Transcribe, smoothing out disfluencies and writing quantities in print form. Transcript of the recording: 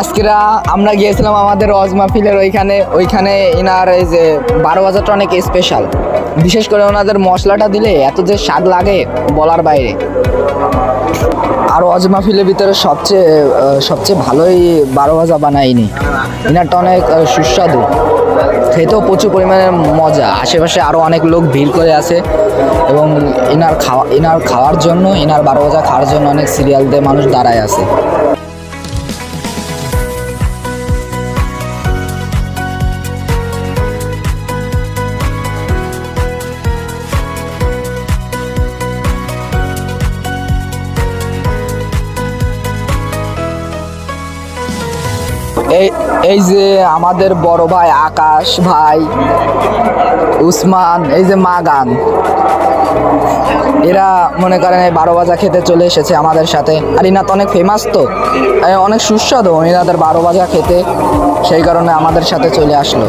আজকেরা আমরা গিয়েছিলাম আমাদের রজ মাহফিলের ওইখানে ইনার এই যে 12 বাজারটা অনেক স্পেশাল। বিশেষ করে ওনাদের মশলাটা দিলে এত যে স্বাদ লাগে বলার বাইরে। আর রজ মাহফিলের ভিতরে সবচেয়ে ভালোই 12 ভাজা বানায়নি। ইনারটা অনেক সুস্বাদু, খেতেও প্রচুর পরিমাণে মজা। আশেপাশে আরও অনেক লোক ভিড় করে আছে এবং ইনার খাওয়ার জন্য, ইনার 12 ভাজা খাওয়ার জন্য অনেক সিরিয়াল দিয়ে মানুষ দাঁড়ায় আছে। এই যে আমাদের বড় ভাই আকাশ ভাই, উসমান, এই যে মাগান, এরা মনে করেন এই 12 ভাজা খেতে চলে এসেছে আমাদের সাথে। আর ইনা তো অনেক ফেমাস, তো অনেক সুস্বাদু ইনাদের 12 ভাজা খেতে, সেই কারণে আমাদের সাথে চলে আসলো।